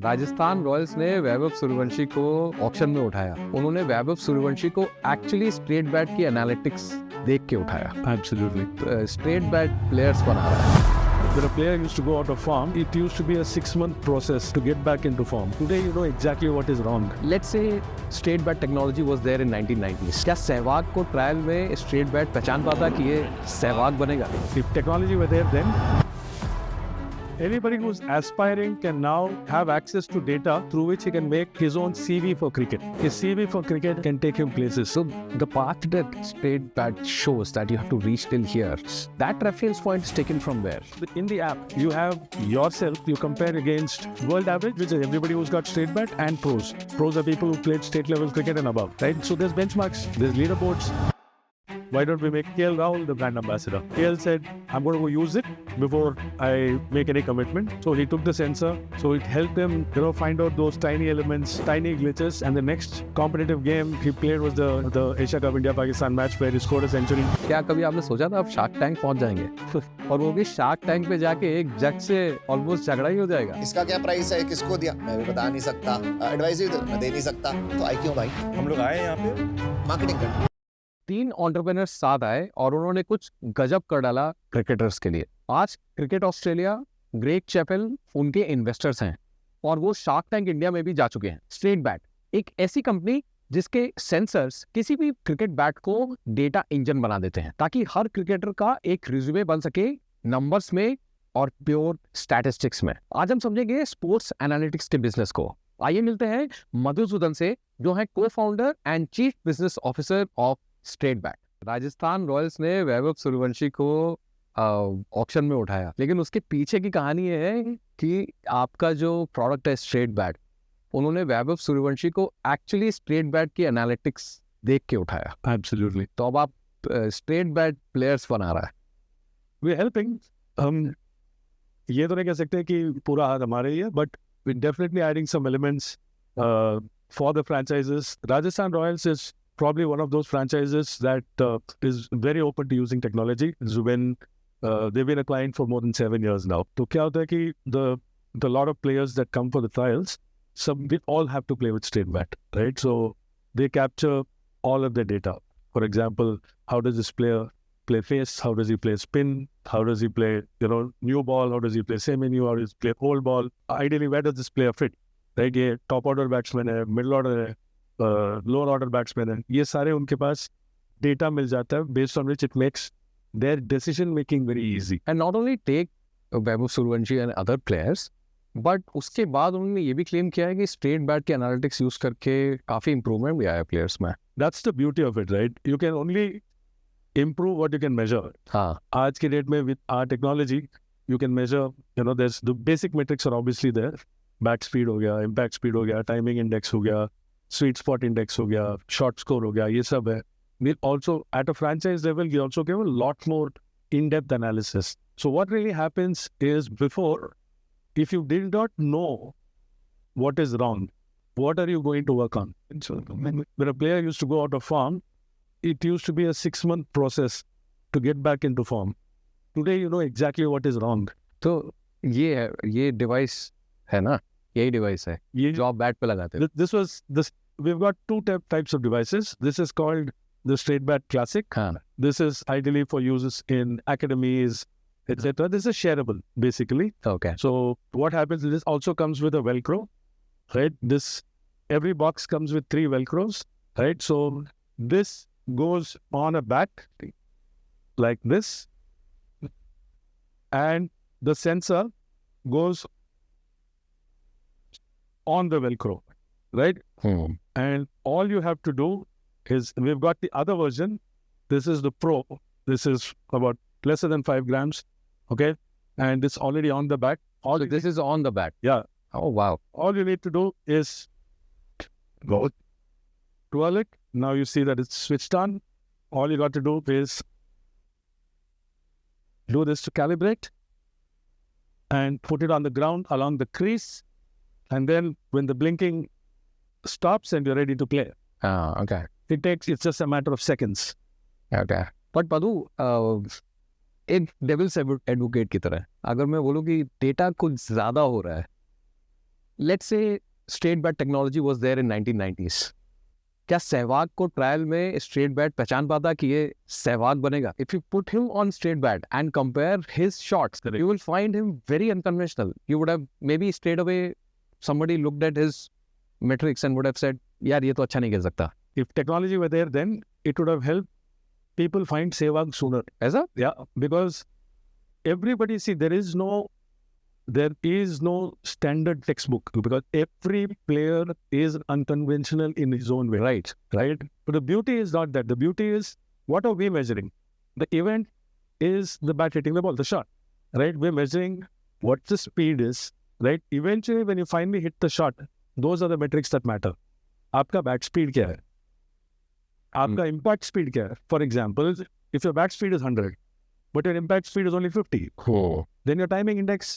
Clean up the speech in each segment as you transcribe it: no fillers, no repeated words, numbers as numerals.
Rajasthan Royals ने वैभव सूर्यवंशी को auction में उठाया। उन्होंने वैभव सूर्यवंशी को एक्चुअली स्ट्रेट बैट की एनालिटिक्स देख के उठाया। Absolutely. स्ट्रेट बैट प्लेयर्स बना रहा है। When a player used to go out of form, it used to be a 6-month process to get back into form. Today, you know exactly what is wrong. Let's say straight bat technology was there in 1990s। क्या सहवाग को trial में straight bat पहचान पाता कि ये सहवाग बनेगा? If technology were there then, anybody who's aspiring can now have access to data through which he can make his own CV for cricket. His CV for cricket can take him places. So the path that straight bat shows that you have to reach till here, that reference point is taken from where? In the app, you have yourself, you compare against world average, which is everybody who's got straight bat, and pros. Pros are people who played state level cricket and above, right? So there's benchmarks, there's leaderboards. Why don't we make Rahul the brand ambassador? KL said, I'm going to go use it before I make any commitment. So he took the sensor. So it helped him, find out those tiny elements, tiny glitches. And the next competitive game he played was the Asia Cup India-Pakistan match where he scored a century. क्या कभी आपने सोचा था आप shark tank पहुंच जाएंगे और वो भी शार्क टैंक पे जाके एक जज से ऑलमोस्ट झगड़ा ही हो जाएगा? इसका क्या प्राइस है, किसको दिया, मैं भी बता नहीं सकता, एडवाइस भी मैं दे नहीं सकता, तो आई क्यों भाई? हम लोग आए यहाँ पे मार्केटिंग करने। 3 एंटरप्रेन्योर्स साथ आए और उन्होंने कुछ गजब कर डाला क्रिकेटर्स के लिए। आज क्रिकेट ऑस्ट्रेलिया, ग्रेग चैपल उनके इन्वेस्टर्स हैं और वो शार्क टैंक इंडिया में भी जा चुके हैं। स्ट्रेट बैट एक ऐसी कंपनी जिसके सेंसर्स किसी भी क्रिकेट बैट को डेटा इंजन बना देते हैं ताकि हर क्रिकेटर का एक रिज्यूमे बन सके नंबर्स में और प्योर स्टैटिस्टिक्स में। आज हम समझेंगे स्पोर्ट्स एनालिटिक्स के बिजनेस को। आइए मिलते हैं मधु सुदन से, जो है को founder and chief business officer of straight bat. Rajasthan Royals ने वैभव सूर्यवंशी को ऑक्शन में उठाया, लेकिन उसके पीछे की कहानी ये है कि आपका जो प्रोडक्ट है स्ट्रेट बैट, उन्होंने वैभव सूर्यवंशी को एक्चुअली स्ट्रेट बैट की एनालिटिक्स देख के उठाया। Absolutely. तो अब आप स्ट्रेट बैट प्लेयर्स बना रहा है। We're helping. हम ये तो नहीं कह सकते कि पूरा हाथ हमारे ही है, but we're definitely adding some elements for the franchises. Rajasthan Royals is probably one of those franchises that is very open to using technology. So when they've been a client for more than 7 years now. So क्या होता है कि the lot of players that come for the trials, we all have to play with straight bat, right? So they capture all of the data. For example, how does this player play face? How does he play spin? How does he play, new ball? How does he play semi-new? How does he play old ball? Ideally, where does this player fit? Right? ये top order batsman है, middle order है, lower order batsman है, ये सारे उनके पास data मिल जाता है based on which it makes their decision making very easy. And not only take Vaibhav Suryavanshi and other players, but उसके बाद उन्होंने ये भी क्लेम किया है कि स्ट्रेट बैट के एनालिटिक्स यूज करके काफी इंप्रूवमेंट भी आया प्लेयर्स में। That's the beauty of it, right? You can only improve what you can major. हाँ, आज के डेट में with our technology you can measure, there's the basic metrics are obviously there. Bat speed हो गया, impact speed हो गया, timing index हो गया, स्वीट स्पॉट इंडेक्स हो गया, शॉर्ट स्कोर हो गया, ये सब है। We also at a franchise level, we also give a lot more in-depth analysis. So what really happens is, before, if you did not know what is wrong, what are you going to work on? So when a player used to go out of form, it used to be a 6-month process to get back into form. Today, you know exactly what is wrong. तो ये device है ना, यही device है जो आप bat पे लगाते हैं। We've got 2 types of devices. This is called the Str8Bat Classic. This is ideally for uses in academies, etc. This is shareable, basically. Okay. So what happens is this also comes with a Velcro, right? Every box comes with 3 Velcros, right? So this goes on a bat like this, and the sensor goes on the Velcro, right? And all you have to do is, we've got the other version. This is the Pro. This is about lesser than 5 grams, okay? And it's already on the bat. So this is on the bat? Yeah. Oh, wow. All you need to do is go twirl it. Now you see that it's switched on. All you got to do is do this to calibrate and put it on the ground along the crease. And then when the blinking stops and you're ready to play. Okay. It's just a matter of seconds. Okay. But Madhu, एक devil's advocate की तरह, अगर मैं बोलूँ कि data कुछ ज्यादा हो रहा है let's say straight bat technology was there in 1990s. क्या सहवाग को ट्रायल में स्ट्रेट बैट पहचान पाता कि ये सहवाग बनेगा? If you put him on straight bat and compare his shots, you will find him very unconventional. You would have maybe straight away somebody looked at his metrics and would have said, यार ये तो अच्छा नहीं खेल सकता. If technology were there, then it would have helped people find Sehwag sooner. ऐसा? Yeah, because everybody, see, there is no standard textbook, because every player is unconventional in his own way. Right. But the beauty is not that. The beauty is, what are we measuring? The event is the bat hitting the ball, the shot. Right? We're measuring what the speed is. Right? Eventually, when you finally hit the shot, those are the metrics that matter. आपका bat speed क्या है? आपका impact speed क्या है? For example, if your bat speed is 100, but your impact speed is only 50, then your timing index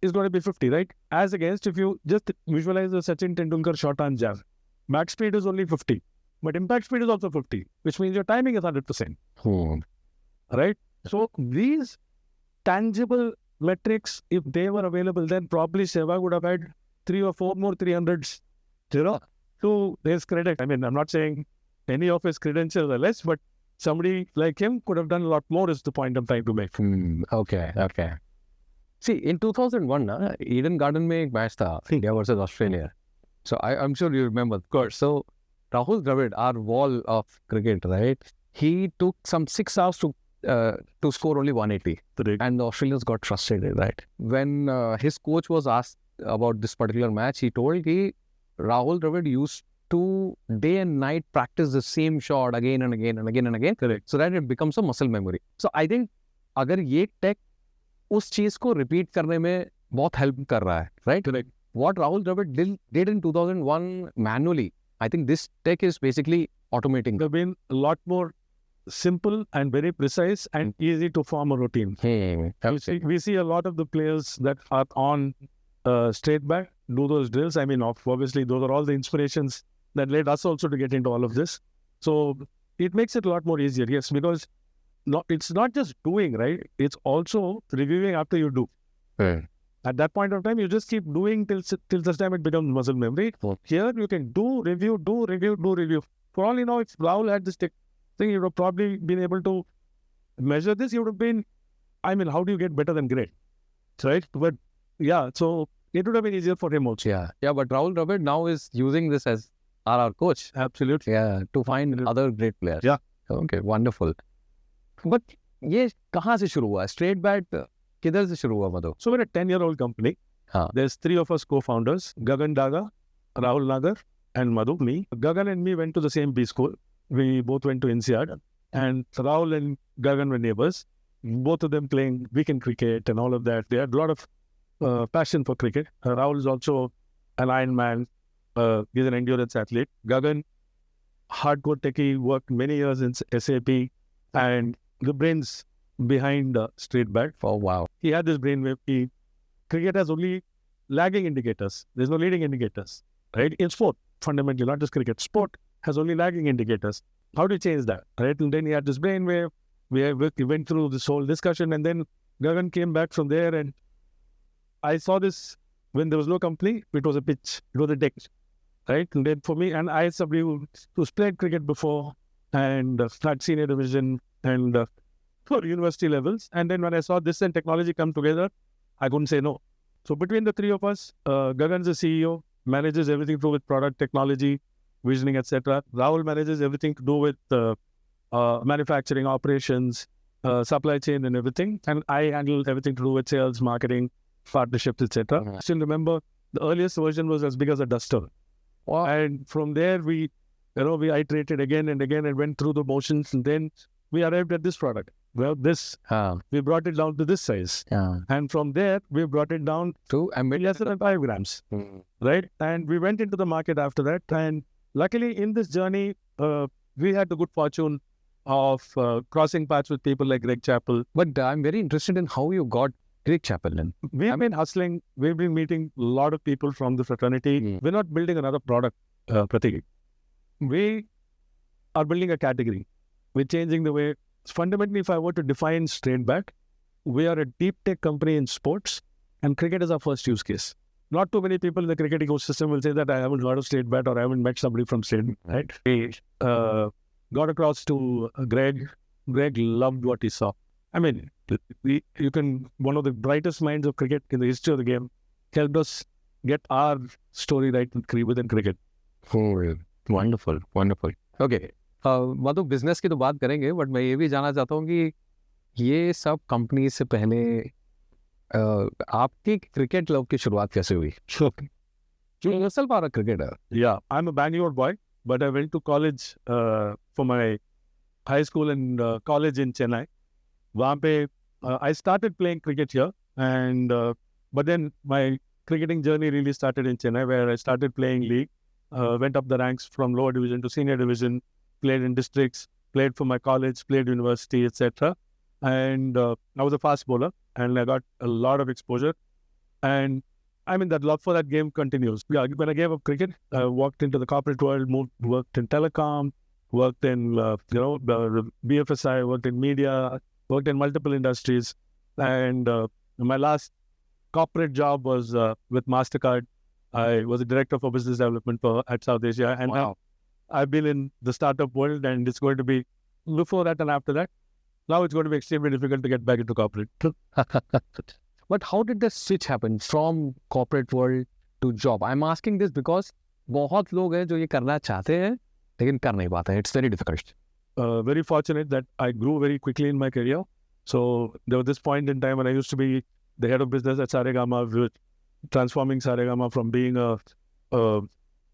is going to be 50, right? As against if you just visualize the Sachin Tendulkar shot on jab, bat speed is only 50, but impact speed is also 50, which means your timing is 100%. Right? So these tangible metrics, if they were available, then probably Sehwag would have had 3 or 4 more 300s, to his credit. I mean, I'm not saying any of his credentials are less, but somebody like him could have done a lot more, is the point I'm trying to make. Okay. See, in 2001, Eden Garden में एक match था, India versus Australia. So I'm sure you remember, of course. So Rahul Dravid, our wall of cricket, right? He took some 6 hours to score only 180. Correct. And the Australians got frustrated, right? When his coach was asked about this particular match, he told that Rahul Dravid used to day and night practice the same shot again and again and again and again. Correct. So that it becomes a muscle memory. So I think अगर ये tech उस चीज को repeat करने में बहुत help कर रहा है, right? Correct. What Rahul Dravid did in 2001 manually, I think this tech is basically automating. They've been a lot more simple and very precise and easy to form a routine. We see a lot of the players that are on Str8Bat do those drills. I mean, obviously, those are all the inspirations that led us also to get into all of this. So it makes it a lot more easier, yes, because it's not just doing, right? It's also reviewing after you do. At that point of time, you just keep doing till this time it becomes muscle memory. Here, you can do review. For all you know, if Rahul had this thing, you would have probably been able to measure this. You would have been, I mean, how do you get better than great? Right? But yeah, so it would have been easier for him also. Yeah, but Rahul Dravid now is using this as our coach. Absolutely. Yeah, to find other great players. Yeah. Okay, wonderful. But ये कहाँ से शुरू हुआ? Str8Bat किधर से शुरू हुआ, Madhu? So we're a 10-year-old company. There's 3 of us co-founders, Gagan Daga, Rahul Nagar, and Madhu, me. Gagan and me went to the same B school. We both went to INSEAD, and Rahul and Gagan were neighbors. Both of them playing weekend cricket and all of that. They had a lot of passion for cricket. Rahul is also an Ironman. He's an endurance athlete. Gagan, hardcore techie, worked many years in SAP, and the brains behind Str8Bat. Oh, wow. He had this brainwave. Cricket has only lagging indicators. There's no leading indicators, right? In sport, fundamentally, not just cricket. Sport has only lagging indicators. How do you change that, right? And then he had this brainwave. We went through this whole discussion, and then Gagan came back from there, and I saw this when there was no company. It was a pitch. It was a deck, right? And then for me, and I as somebody who's played cricket before and had senior division and for university levels, and then when I saw this and technology come together, I couldn't say no. So between the 3 of us, Gagan's the CEO, manages everything to do with product, technology, visioning, etc. Rahul manages everything to do with manufacturing, operations, supply chain and everything. And I handle everything to do with sales, marketing, partnerships, etc. I still remember the earliest version was as big as a duster. Wow. And from there, we iterated again and again and went through the motions, and then we arrived at this product. Well, we brought it down to this size. And from there, we brought it down to less than 5 grams, right? And we went into the market after that. And luckily, in this journey, we had the good fortune of crossing paths with people like Greg Chappell. But I'm very interested in how you got Greg Chappell in. We've been hustling. We've been meeting a lot of people from the fraternity. We're not building another product, Pratik. We are building a category. We're changing the way. Fundamentally, if I were to define Str8Bat, we are a deep tech company in sports, and cricket is our first use case. not too many people in the cricket ecosystem will say that I haven't heard of Str8Bat or I haven't met somebody from Str8Bat, right? We got across to Greg. Greg loved what he saw. I mean, one of the brightest minds of cricket in the history of the game helped us get our story right within cricket. Wonderful wonderful okay मतलब business की तो बात करेंगे but मैं ये भी जानना चाहता हूँ कि ये सब कंपनी से पहले आपकी क्रिकेट लव की शुरुआत कैसे हुई? You yourself are a cricketer. Yeah, I'm a Bangalore boy, but I went to college for my high school and college in Chennai. वहाँ पे I started playing cricket here, and but then my cricketing journey really started in Chennai, where I started playing league, went up the ranks from lower division to senior division, played in districts, played for my college, played university, etc. And I was a fast bowler, and I got a lot of exposure. And I mean, that love for that game continues. Yeah, when I gave up cricket, I walked into the corporate world, worked in telecom, worked in BFSI, worked in media, worked in multiple industries. And my last corporate job was with MasterCard. I was a director for business development at South Asia. And now I've been in the startup world, and it's going to be, before that and after that, now it's going to be extremely difficult to get back into corporate. But how did the switch happen from corporate world to job? I'm asking this because बहुत लोग हैं जो ये करना चाहते हैं लेकिन कर नहीं पाते हैं. It's very difficult. Very fortunate that I grew very quickly in my career. So there was this point in time when I used to be the head of business at Saregama, transforming Saregama from being a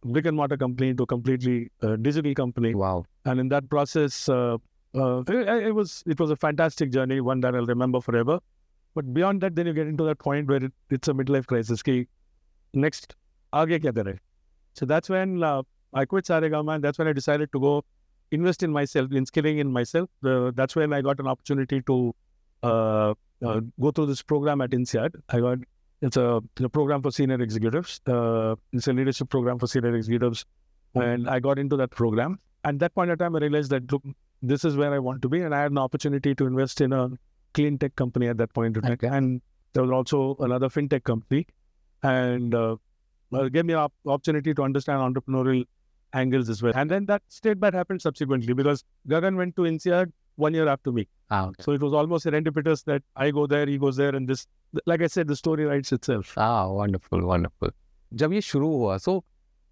brick and mortar company to a completely digital company. Wow. And in that process, it was a fantastic journey, one that I'll remember forever. But beyond that, then you get into that point where it's a midlife crisis. Ki next, aage kya kare? So that's when I quit Saregama, and that's when I decided to go invest in myself, in skilling in myself. That's when I got an opportunity to go through this program at INSEAD. It's a program for senior executives. It's a leadership program for senior executives. And I got into that program. At that point in time, I realized that, look, this is where I want to be. And I had an opportunity to invest in a clean tech company at that point in time. And there was also another fintech company. And it gave me an opportunity to understand entrepreneurial angles as well. And then that Str8Bat happened subsequently because Gagan went to INSEAD 1 year after me. Okay. So it was almost serendipitous that I go there, he goes there, and this, like I said, the story writes itself. Wonderful, wonderful. जब ये शुरू हुआ, so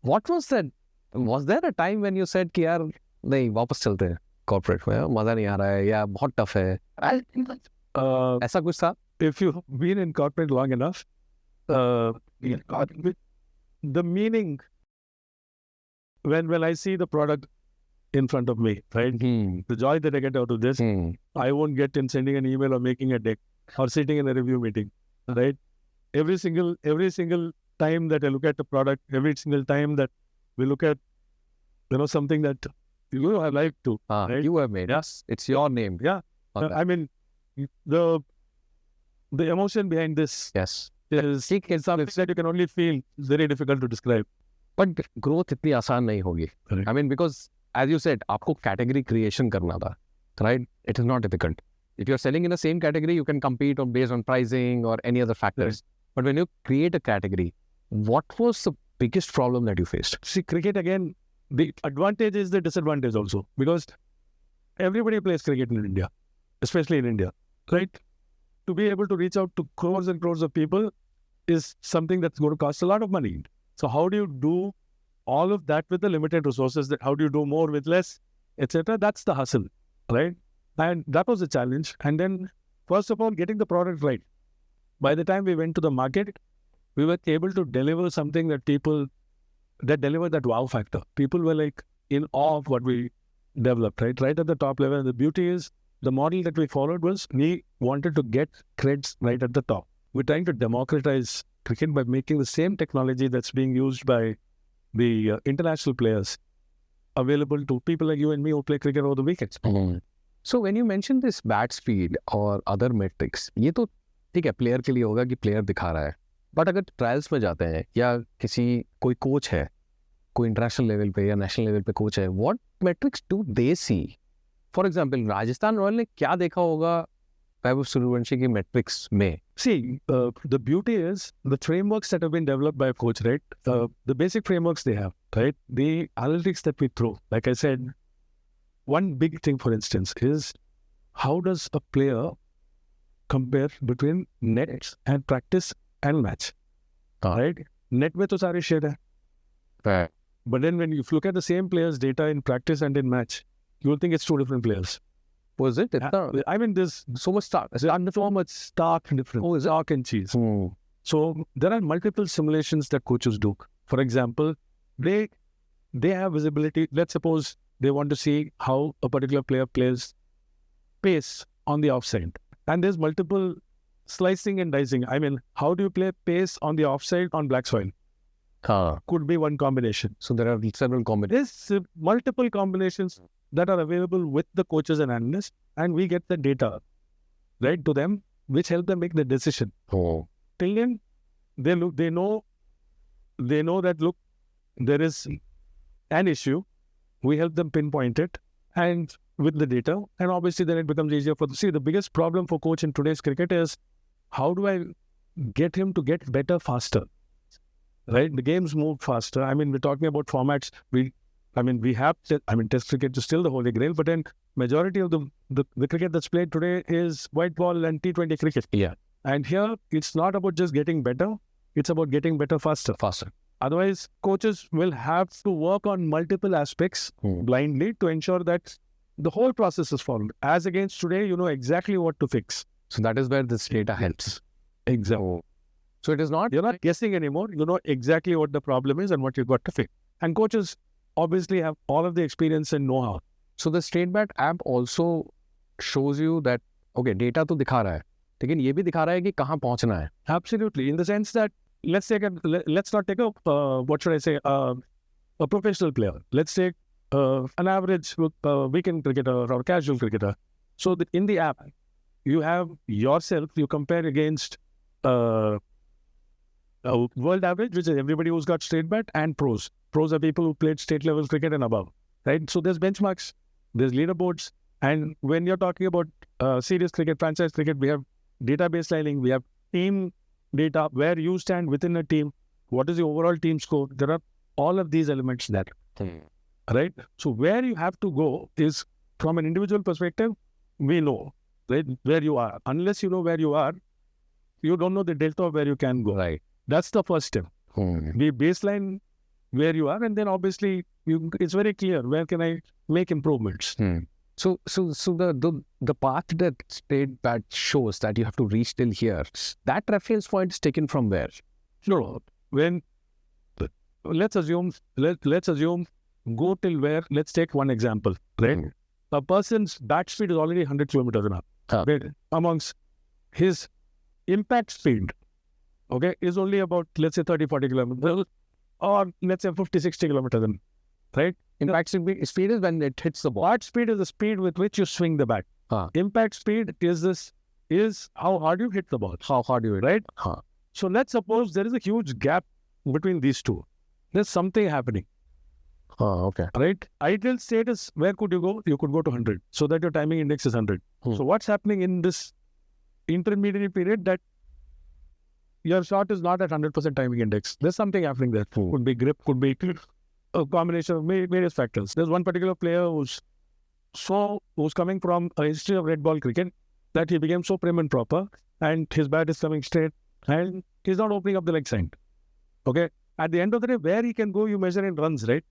what was that? Was there a time when you said कि यार नहीं वापस चलते हैं corporate में, मजा नहीं आ रहा है या बहुत tough है? ऐसा कुछ था? If you've been in corporate long enough, the meaning, when I see the product in front of me, right? The joy that I get out of this, I won't get in sending an email or making a deck or sitting in a review meeting, right? Every single time that I look at the product, every single time that we look at, something that I like to, right? You have made, yes. It's your name. Yeah. I mean, the emotion behind this yes. is something that you can only feel. It's very difficult to describe. But growth इतनी आसान नहीं होगी. I mean, because as you said, आपको category creation करना था, right? It is not difficult. If you're selling in the same category, you can compete based on pricing or any other factors. But when you create a category, what was the biggest problem that you faced? See, cricket again, the advantage is the disadvantage also, because everybody plays cricket in India, especially in India, right? To be able to reach out to crores and crores of people is something that's going to cost a lot of money. So how do you do all of that with the limited resources? How do you do more with less, etc.? That's the hustle, right? And that was the challenge. And then, first of all, getting the product right. By the time we went to the market, we were able to deliver something that delivered that wow factor. People were like in awe of what we developed, right at the top level. And the beauty is, the model that we followed was we wanted to get creds right at the top. We're trying to democratize cricket by making the same technology that's being used by the international players available to people like you and me who play cricket over the weekends. So when you mention this bat speed or other metrics, ये तो ठीक है player के लिए होगा कि player दिखा रहा है, बट अगर ट्रायल्स में जाते हैं या कोई कोच है, कोई इंटरनेशनल लेवल पे या नेशनल लेवल पे कोच है, what metrics do they see? For example Rajasthan Royal ने क्या देखा होगा वैभव सूर्यवंशी की metrics में? See, the beauty is the frameworks that have been developed by a coach, right? The basic frameworks they have, right? The analytics that we throw, like I said, one big thing, for instance, is how does a player compare between net and practice and match, right? Net में तो सारे share है. Right. But then when you look at the same players' data in practice and in match, you will think it's two different players. Was it? I mean, there's So much stark. so much stark difference. Oh, is it? Chalk and cheese. So there are multiple simulations that coaches do. For example, they have visibility. Let's suppose they want to see how a particular player plays pace on the offside. And there's multiple slicing and dicing. I mean, how do you play pace on the offside on black soil? Could be one combination. So there are several combinations. There's multiple combinations that are available with the coaches and analysts, and we get the data right to them, which help them make the decision. Oh. Till then, they know that, look, there is an issue. We help them pinpoint it, and with the data, and obviously then it becomes easier for them. See, the biggest problem for coach in today's cricket is how do I get him to get better faster? Right? The games move faster. I mean, we're talking about formats. Test cricket is still the holy grail, but then majority of the cricket that's played today is white ball and T20 cricket. Yeah. And here, it's not about just getting better. It's about getting better faster. Otherwise, coaches will have to work on multiple aspects blindly to ensure that the whole process is followed. As against today, you know exactly what to fix. So that is where this data helps. Exactly. So it is not... You're not guessing anymore. You know exactly what the problem is and what you've got to fix. And coaches obviously have all of the experience and know-how. So the Str8Bat app also shows you that, okay, data तो दिखा रहा है, लेकिन ये भी दिखा रहा है कि कहाँ पहुँचना है. Absolutely. In the sense that, let's not take a professional player. Let's take an average weekend cricketer or casual cricketer. So in the app, you have yourself, you compare against world average, which is everybody who's got Str8Bat, and pros. Pros are people who played state level cricket and above, right? So there's benchmarks, there's leaderboards, and when you're talking about serious cricket, franchise cricket, we have database lining, we have team data, where you stand within a team, what is the overall team score. There are all of these elements there, right? So where you have to go is, from an individual perspective, we know, right, where you are. Unless you know where you are, you don't know the delta of where you can go. Right. That's the first step. We baseline where you are, and then obviously it's very clear where can I make improvements. So the path that Str8Bat shows that you have to reach till here, that reference point is taken from where? No, when let's assume go till where. Let's take one example, right? A person's bat speed is already 100 kilometers an hour. Right? Amongst his impact speed, okay, is only about, let's say, 30-40 kilometers, or let's say 50-60 kilometers an hour, right? Impact speed is when it hits the ball. Bat speed is the speed with which you swing the bat. Impact speed is how hard you hit the ball. How hard you hit, right? So let's suppose there is a huge gap between these two. There's something happening. Okay. Right? Ideal state is, where could you go? You could go to 100, so that your timing index is 100. So what's happening in this intermediary period, that your shot is not at 100% timing index. There's something happening there. Could be grip, could be a combination of various factors. There's one particular player who's coming from a history of red ball cricket, that he became so prim and proper, and his bat is coming straight, and he's not opening up the leg side. Okay? At the end of the day, where he can go, you measure in runs, right?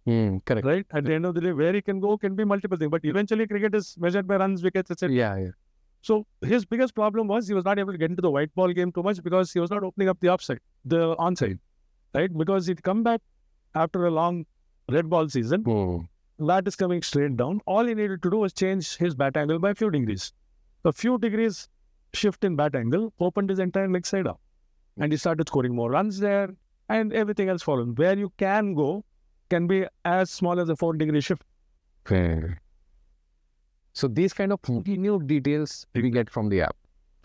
Correct. Right? At the end of the day, where he can go can be multiple things, but eventually cricket is measured by runs, wickets, etc. Yeah. So his biggest problem was he was not able to get into the white ball game too much because he was not opening up the onside, right? Because he'd come back after a long red ball season, bat is coming straight down. All he needed to do was change his bat angle by a few degrees. A few degrees shift in bat angle opened his entire leg side up. And he started scoring more runs there, and everything else followed. Where you can go can be as small as a 4-degree shift. So these kind of new details we get from the app.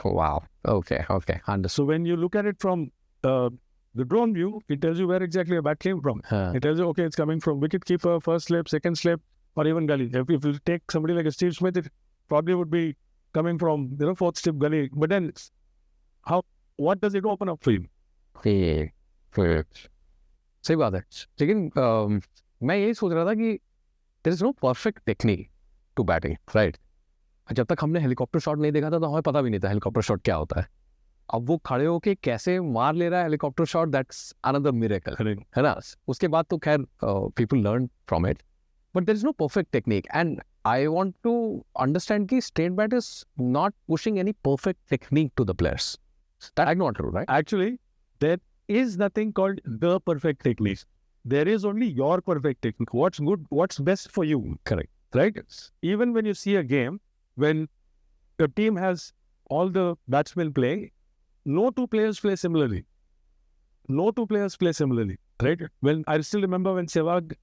Oh, wow. Okay. Understood. So when you look at it from the drone view, it tells you where exactly a bat came from. It tells you, okay, it's coming from wicket keeper, first slip, second slip, or even gully. If you take somebody like a Steve Smith, it probably would be coming from, fourth step gully. But then, what does it open up for you? सही बात है, लेकिन मैं यही सोच रहा था कि there is no perfect technique to batting, right? जब तक हमने हेलीकॉप्टर शॉट नहीं देखा था तो हमें पता भी नहीं था हेलीकॉप्टर शॉट क्या होता है. अब वो खड़े होके कैसे मार ले रहा है helicopter shot, that's another miracle, है ना? उसके बाद तो खैर people learn from it, but there is no perfect technique. And I want to understand कि straight bat is not pushing any perfect technique to the players. That not true, right? Actually, there is nothing called the perfect technique. There is only your perfect technique. What's good, what's best for you. Correct. Right? Even when you see a game, when the team has all the batsmen playing, no two players play similarly. No two players play similarly. Right? When I still remember when Sehwag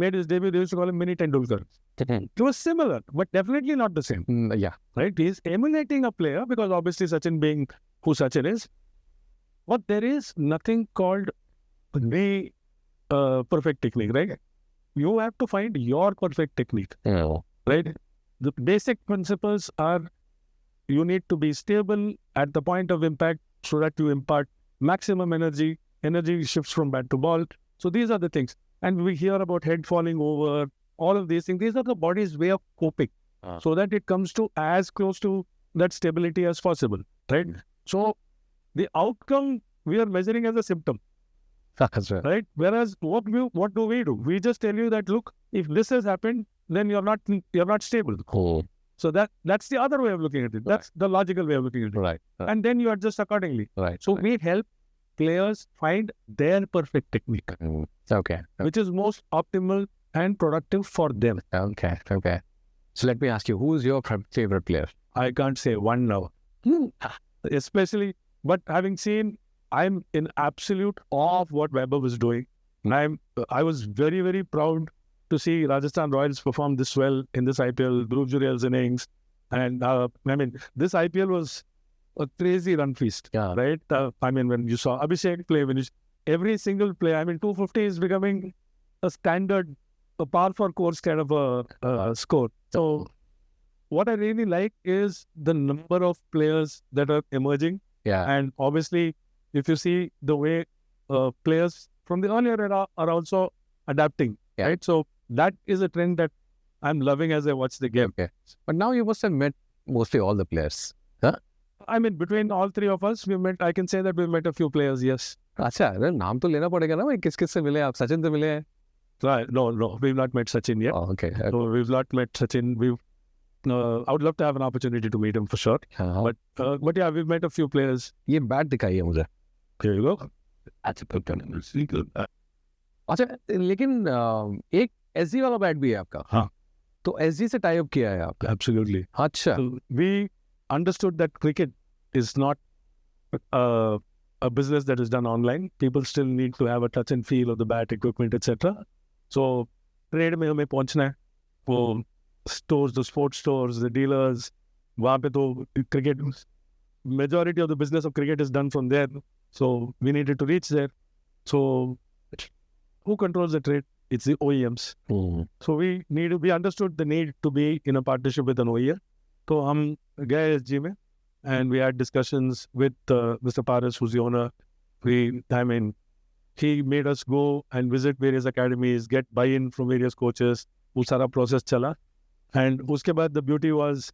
made his debut, they used to call him Mini Tendulkar. It was similar, but definitely not the same. Yeah. Right? He's emulating a player because obviously Sachin being who Sachin is. But there is nothing called the perfect technique, right? You have to find your perfect technique, right? The basic principles are you need to be stable at the point of impact so that you impart maximum energy. Energy shifts from bat to ball. So these are the things. And we hear about head falling over, all of these things. These are the body's way of coping so that it comes to as close to that stability as possible, right? So the outcome we are measuring as a symptom, right? Whereas what do we do? We just tell you that, look, if this has happened, then you're not stable. So that's the other way of looking at it. That's the logical way of looking at it. Right. And then you adjust accordingly. Right. So we help players find their perfect technique, Okay. which is most optimal and productive for them. Okay. So let me ask you, who is your favorite player? I can't say one now. Especially, but having seen, I'm in absolute awe of what Vaibhav is doing. I was very, very proud to see Rajasthan Royals perform this well in this IPL, Dhruv Jurel's innings. And this IPL was a crazy run feast, right? When you saw Abhishek play, every single play, 250 is becoming a standard, a par for course kind of a score. So what I really like is the number of players that are emerging. Yeah. And obviously, if you see the way players from the earlier era are also adapting, right? So that is a trend that I'm loving as I watch the game. Okay. But now you must have met mostly all the players. Huh? Between all three of us, I can say that we've met a few players, yes. अच्छा, अरे नाम तो लेना पड़ेगा ना भाई, किस से मिले आप? सचिन से मिले हैं? Right. No, we've not met Sachin yet. Oh, okay. So we've not met Sachin. I would love to have an opportunity to meet him for sure. But yeah, we've met a few players. ये bat दिखाइए मुझे. Here you go. अच्छा, लेकिन एक SG वाला bat भी है आपका. हाँ. तो एसजी से टाई अप किया है आपका? Absolutely. अच्छा. So we understood that cricket is not a business that is done online. People still need to have a touch and feel of the bat, equipment, etc. So trade में हमें पहुंचना है. वो stores, the sports stores, the dealers, वहाँ पे तो cricket, majority of the business of cricket is done from there. So we needed to reach there. So who controls the trade? It's the OEMs. So we understood the need to be in a partnership with an OEM. So हम गए SG में, and we had discussions with Mr. Paras, who's the owner. He made us go and visit various academies, get buy-in from various coaches. वो सारा process चला. And उसके बाद the beauty was,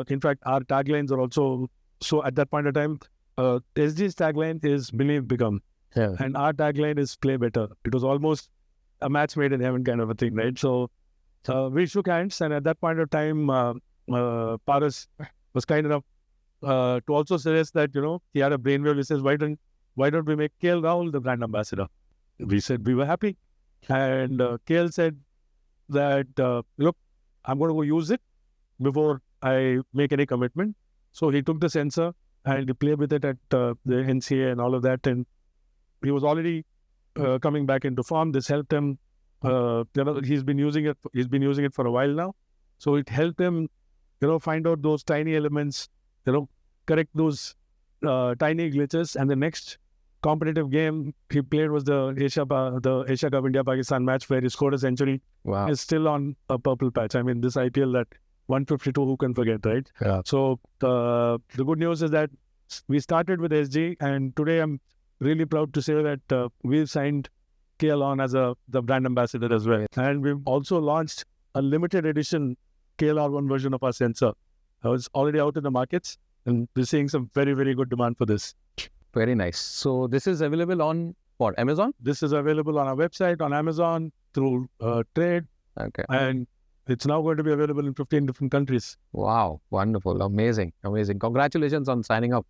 in fact, our taglines are also, so at that point of time, SG's tagline is Believe, Become. Yeah. And our tagline is Play Better. It was almost a match made in heaven kind of a thing, right? So we shook hands, and at that point of time, Paras was kind enough to also suggest that, he had a brainwave. He says, why don't we make KL Rahul the brand ambassador? We said we were happy. And KL said that, look, I'm going to go use it before I make any commitment. So he took the sensor and he played with it at the NCA and all of that. And he was already coming back into form. This helped him. He's been using it for a while now. So it helped him, find out those tiny elements, correct those tiny glitches. And the next competitive game he played was the Asia Cup India-Pakistan match where he scored a century. Wow. Is still on a purple patch. This IPL that 152, who can forget, right? Yeah. So the good news is that we started with SG, and today I'm really proud to say that we've signed KL on as the brand ambassador as well. And we've also launched a limited edition KLR1 version of our sensor. It's already out in the markets, and we're seeing some very, very good demand for this. Very nice. So this is available on what, Amazon? This is available on our website, on Amazon, through Trade, Okay. and it's now going to be available in 15 different countries. Wow. Wonderful. Amazing. Amazing. Congratulations on signing up,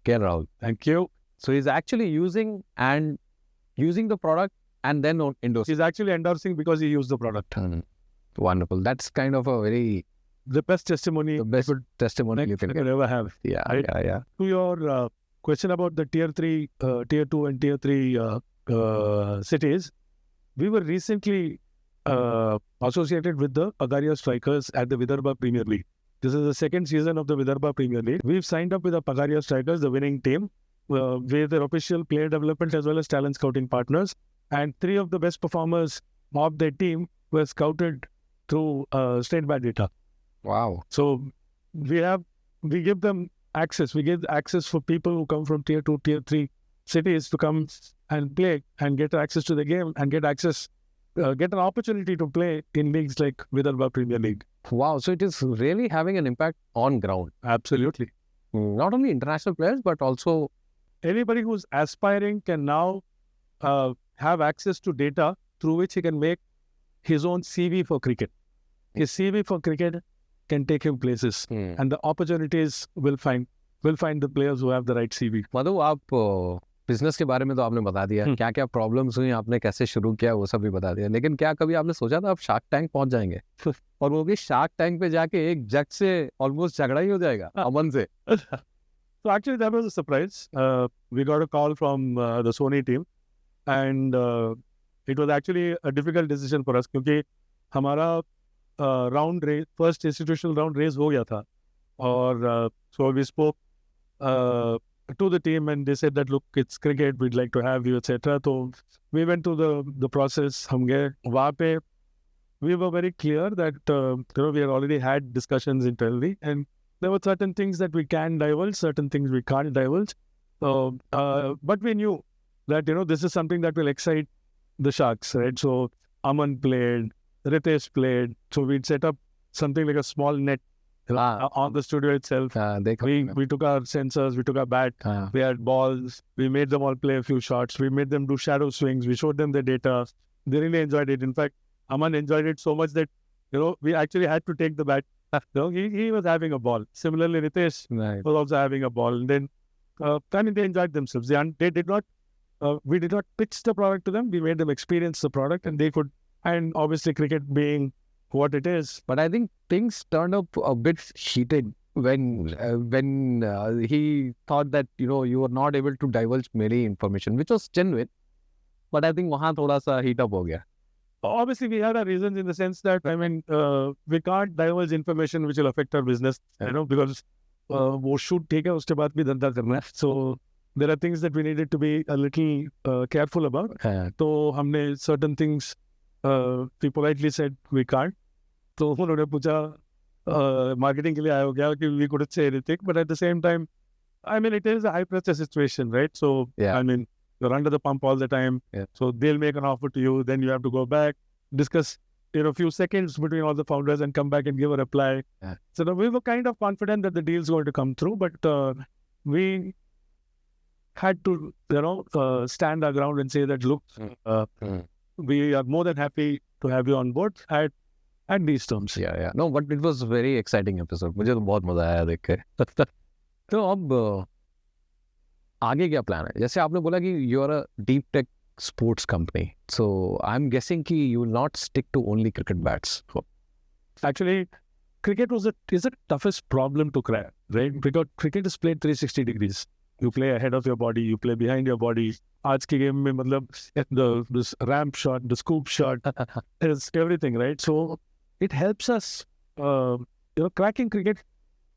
Rahul. Thank you. So he's actually using the product and then endorsing. He's actually endorsing because he used the product. Wonderful. That's kind of a very The best testimony testimony you you can could ever have. Yeah, Right? yeah. To your question about the tier 3, tier 2 and tier 3 cities, we were recently associated with the Pagaria Strikers at the Vidarbha Premier League. This is the second season of the Vidarbha Premier League. We've signed up with the Pagaria Strikers, the winning team, with their official player development as well as talent scouting partners. And 3 of the best performers of their team were scouted through Str8Bat data. Wow. So we give them access. We give access for people who come from tier 2, tier 3 cities to come and play and get access to the game and get an opportunity to play in leagues like Vidarbha Premier League. Wow. So it is really having an impact on ground. Absolutely. Not only international players, but also Anybody who's aspiring can now have access to data through which he can make his own CV for cricket. His CV for cricket can take him places, and the opportunities will find the players who have the right CV. मधु, आप business के बारे में तो आपने बता दिया, क्या क्या प्रॉब्लम्स हुई, आपने कैसे शुरू किया, वो सब भी बता दिया, लेकिन क्या कभी आपने सोचा था आप शार्क टैंक पहुंच जाएंगे और वो भी शार्क टैंक पे जाके एक जज से ऑलमोस्ट झगड़ा ही हो जाएगा अमन से? So actually that was a surprise. We got a call from the Sony team, and it was actually a difficult decision for us क्योंकि हमारा round raise, first institutional round raise हो गया था, और so we spoke to the team and they said that look, it's cricket, we'd like to have you, etc. So we went through the process. हम गए वहाँ पे, we were very clear that we had already had discussions internally, and there were certain things that we can divulge, certain things we can't divulge. But we knew that this is something that will excite the Sharks, right? So Aman played, Ritesh played, so we'd set up something like a small net on the studio itself. We took our sensors, we took our bat, we had balls, we made them all play a few shots, we made them do shadow swings, we showed them the data. They really enjoyed it. In fact, Aman enjoyed it so much that we actually had to take the bat. He was having a ball. Similarly, Ritesh was also having a ball. And then they enjoyed themselves. They did not. We did not pitch the product to them. We made them experience the product, and they could. And obviously, cricket being what it is. But I think things turned up a bit heated when he thought that you were not able to divulge many information, which was genuine. But I think वहाँ थोड़ा सा heat up हो गया. Obviously, we had our reasons in the sense that we can't divulge information which will affect our business. Because वो shoot ठीक है, उसके बाद भी धंधा करना है. So there are things that we needed to be a little careful about. तो हमने certain things we politely said we can't. तो उन्होंने पूछा marketing के लिए आया हो क्या कि we couldn't say anything, but at the same time, it is a high pressure situation, right? So you're under the pump all the time. So they'll make an offer to you, then you have to go back, discuss a few seconds between all the founders and come back and give a reply. So we were kind of confident that the deal's going to come through, but we had to stand our ground and say that look, we are more than happy to have you on board at these terms. No, but it was a very exciting episode. मुझे तो बहुत मजा आया देख के. तो अब आगे क्या प्लान है? जैसे आपने बोला कि you are a deep tech sports company. So I'm guessing कि you will not stick to only cricket bats. Actually, cricket is the toughest problem to crack, right? Because cricket is played 360 degrees. You play ahead of your body, you play behind your body. आज के game में मतलब this ramp shot, the scoop shot, is everything, right? So it helps us. Cracking cricket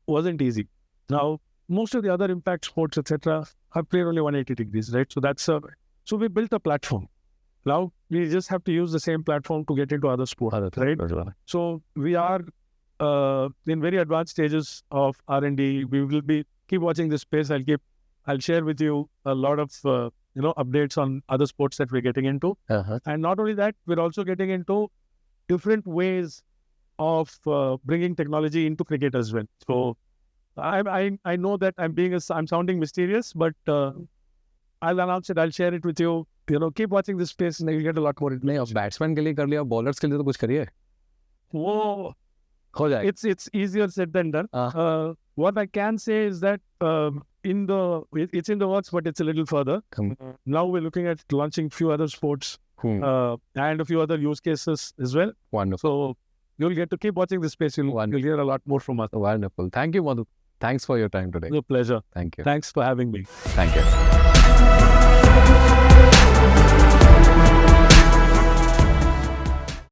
wasn't easy. Now most of the other impact sports, etc., are played only 180 degrees, right? So so we built a platform. Now we just have to use the same platform to get into other sports, right? So we are in very advanced stages of R&D. We will keep watching this space. I'll share with you a lot of updates on other sports that we're getting into. And not only that, we're also getting into different ways of bringing technology into cricket as well. So I know that I'm sounding mysterious, but I'll announce it. I'll share it with you. Keep watching this space and you'll get a lot more. नहीं, अब batsman के लिए कर लिया, bowlers के लिए तो कुछ करिए. वो हो जाएगा. It's easier said than done. What I can say is that it's in the works, but it's a little further. Now we're looking at launching few other sports and a few other use cases as well. Wonderful. So you'll get to keep watching this space. You'll hear a lot more from us. Wonderful. Thank you, Madhu. Thanks for your time today. It's a pleasure. Thank you. Thanks for having me. Thank you.